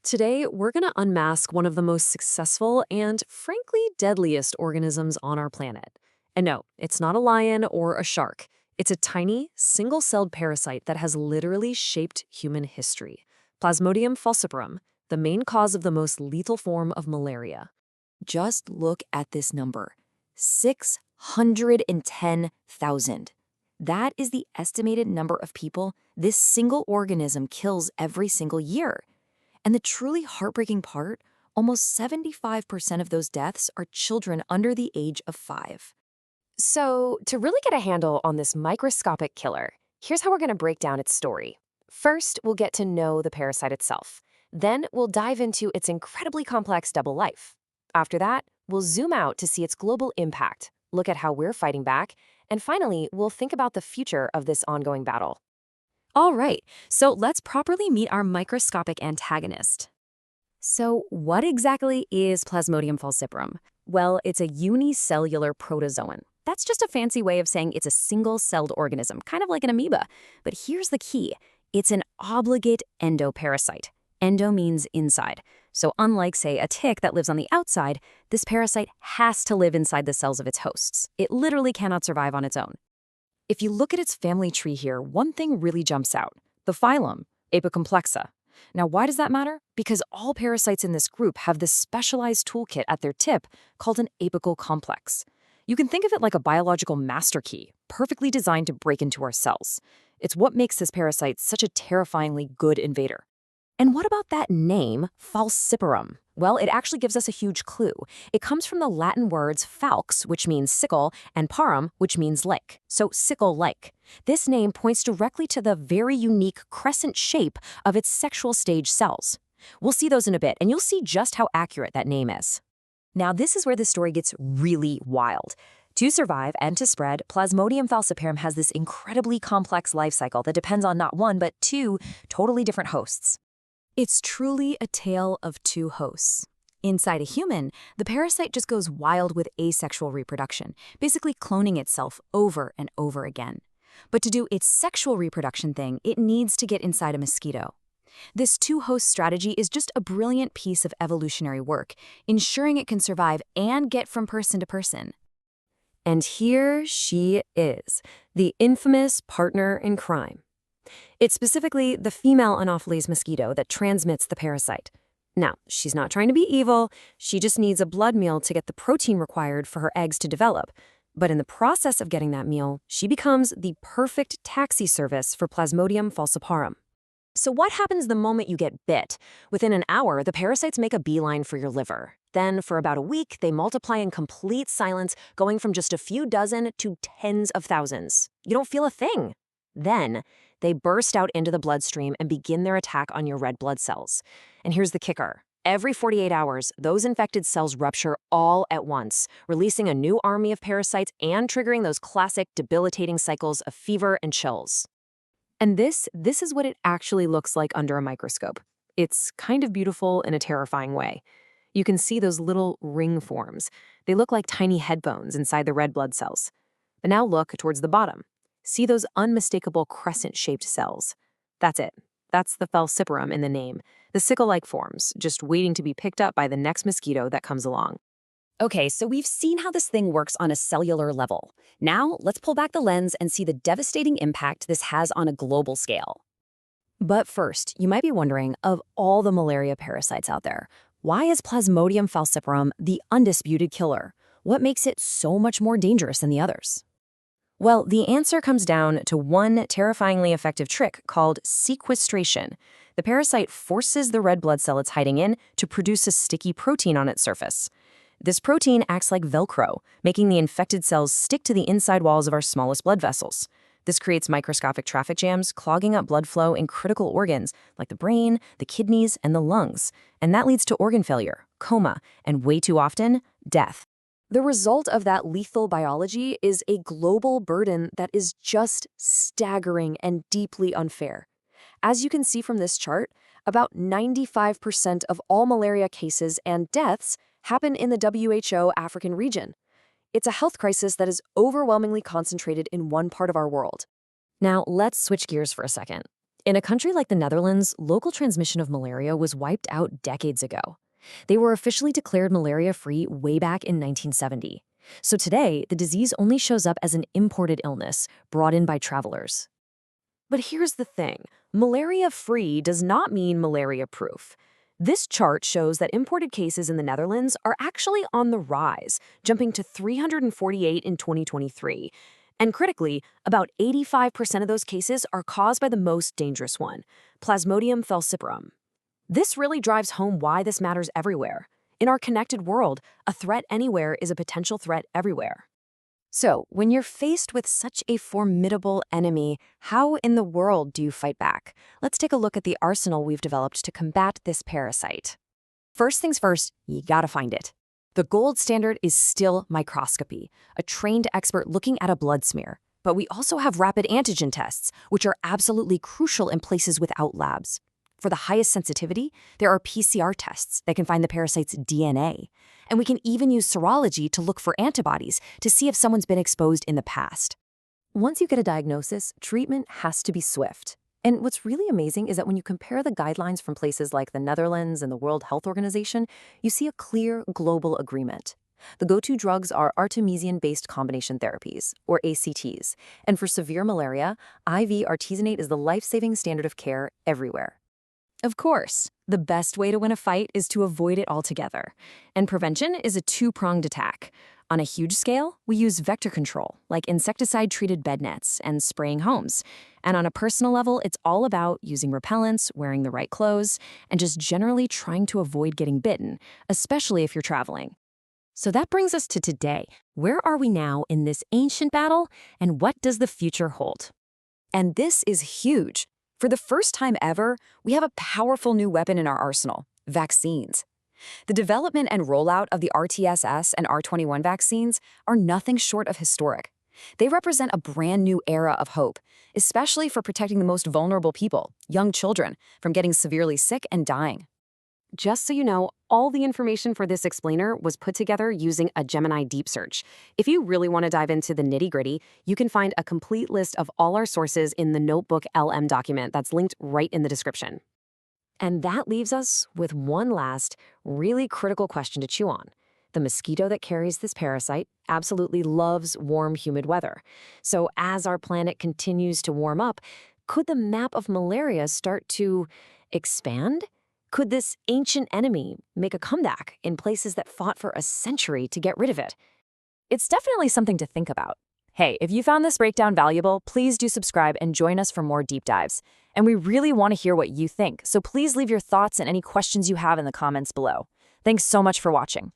Today, we're going to unmask one of the most successful and, frankly, deadliest organisms on our planet. And no, it's not a lion or a shark. It's a tiny, single-celled parasite that has literally shaped human history. Plasmodium falciparum, the main cause of the most lethal form of malaria. Just look at this number, 610,000. That is the estimated number of people this single organism kills every single year. And the truly heartbreaking part, almost 75% of those deaths are children under the age of 5. So, to really get a handle on this microscopic killer, here's how we're going to break down its story. First, we'll get to know the parasite itself. Then, we'll dive into its incredibly complex double life. After that, we'll zoom out to see its global impact, look at how we're fighting back, and finally, we'll think about the future of this ongoing battle. All right, so let's properly meet our microscopic antagonist. So what exactly is Plasmodium falciparum? Well, it's a unicellular protozoan. That's just a fancy way of saying it's a single-celled organism, kind of like an amoeba. But here's the key. It's an obligate endoparasite. Endo means inside. So unlike, say, a tick that lives on the outside, this parasite has to live inside the cells of its hosts. It literally cannot survive on its own. If you look at its family tree here, one thing really jumps out. The phylum, Apicomplexa. Now, why does that matter? Because all parasites in this group have this specialized toolkit at their tip called an apical complex. You can think of it like a biological master key, perfectly designed to break into our cells. It's what makes this parasite such a terrifyingly good invader. And what about that name, falciparum? Well, it actually gives us a huge clue. It comes from the Latin words falx, which means sickle, and parum, which means like. So sickle-like. This name points directly to the very unique crescent shape of its sexual stage cells. We'll see those in a bit, and you'll see just how accurate that name is. Now, this is where the story gets really wild. To survive and to spread, Plasmodium falciparum has this incredibly complex life cycle that depends on not one, but two totally different hosts. It's truly a tale of two hosts. Inside a human, the parasite just goes wild with asexual reproduction, basically cloning itself over and over again. But to do its sexual reproduction thing, it needs to get inside a mosquito. This two-host strategy is just a brilliant piece of evolutionary work, ensuring it can survive and get from person to person. And here she is, the infamous partner in crime. It's specifically the female Anopheles mosquito that transmits the parasite. Now, she's not trying to be evil, she just needs a blood meal to get the protein required for her eggs to develop. But in the process of getting that meal, she becomes the perfect taxi service for Plasmodium falciparum. So what happens the moment you get bit? Within an hour, the parasites make a beeline for your liver. Then, for about a week, they multiply in complete silence, going from just a few dozen to tens of thousands. You don't feel a thing. Then, they burst out into the bloodstream and begin their attack on your red blood cells. And here's the kicker. Every 48 hours, those infected cells rupture all at once, releasing a new army of parasites and triggering those classic debilitating cycles of fever and chills. And this is what it actually looks like under a microscope. It's kind of beautiful in a terrifying way. You can see those little ring forms. They look like tiny head bones inside the red blood cells. But now look towards the bottom. See those unmistakable crescent-shaped cells? That's it. That's the falciparum in the name. The sickle-like forms, just waiting to be picked up by the next mosquito that comes along. Okay, so we've seen how this thing works on a cellular level. Now, let's pull back the lens and see the devastating impact this has on a global scale. But first, you might be wondering, of all the malaria parasites out there, why is Plasmodium falciparum the undisputed killer? What makes it so much more dangerous than the others? Well, the answer comes down to one terrifyingly effective trick called sequestration. The parasite forces the red blood cell it's hiding in to produce a sticky protein on its surface. This protein acts like Velcro, making the infected cells stick to the inside walls of our smallest blood vessels. This creates microscopic traffic jams, clogging up blood flow in critical organs like the brain, the kidneys, and the lungs. And that leads to organ failure, coma, and way too often, death. The result of that lethal biology is a global burden that is just staggering and deeply unfair. As you can see from this chart, about 95% of all malaria cases and deaths happen in the WHO African region. It's a health crisis that is overwhelmingly concentrated in one part of our world. Now, let's switch gears for a second. In a country like the Netherlands, local transmission of malaria was wiped out decades ago. They were officially declared malaria-free way back in 1970. So today, the disease only shows up as an imported illness brought in by travelers. But here's the thing. Malaria-free does not mean malaria-proof. This chart shows that imported cases in the Netherlands are actually on the rise, jumping to 348 in 2023. And critically, about 85% of those cases are caused by the most dangerous one, Plasmodium falciparum. This really drives home why this matters everywhere. In our connected world, a threat anywhere is a potential threat everywhere. So, when you're faced with such a formidable enemy, how in the world do you fight back? Let's take a look at the arsenal we've developed to combat this parasite. First things first, you gotta find it. The gold standard is still microscopy, a trained expert looking at a blood smear. But we also have rapid antigen tests, which are absolutely crucial in places without labs. For the highest sensitivity, there are PCR tests that can find the parasite's DNA. And we can even use serology to look for antibodies to see if someone's been exposed in the past. Once you get a diagnosis, treatment has to be swift. And what's really amazing is that when you compare the guidelines from places like the Netherlands and the World Health Organization, you see a clear global agreement. The go-to drugs are artemisinin-based combination therapies, or ACTs. And for severe malaria, IV artesunate is the life-saving standard of care everywhere. Of course, the best way to win a fight is to avoid it altogether. And prevention is a two-pronged attack. On a huge scale, we use vector control, like insecticide-treated bed nets and spraying homes. And on a personal level, it's all about using repellents, wearing the right clothes, and just generally trying to avoid getting bitten, especially if you're traveling. So that brings us to today. Where are we now in this ancient battle, and what does the future hold? And this is huge. For the first time ever, we have a powerful new weapon in our arsenal: vaccines. The development and rollout of the RTSS and R21 vaccines are nothing short of historic. They represent a brand new era of hope, especially for protecting the most vulnerable people, young children, from getting severely sick and dying. Just so you know, all the information for this explainer was put together using a Gemini deep search. If you really want to dive into the nitty-gritty, you can find a complete list of all our sources in the Notebook LM document that's linked right in the description. And that leaves us with one last, really critical question to chew on. The mosquito that carries this parasite absolutely loves warm, humid weather. So as our planet continues to warm up, could the map of malaria start to expand? Could this ancient enemy make a comeback in places that fought for a century to get rid of it? It's definitely something to think about. Hey, if you found this breakdown valuable, please do subscribe and join us for more deep dives. And we really want to hear what you think, so please leave your thoughts and any questions you have in the comments below. Thanks so much for watching.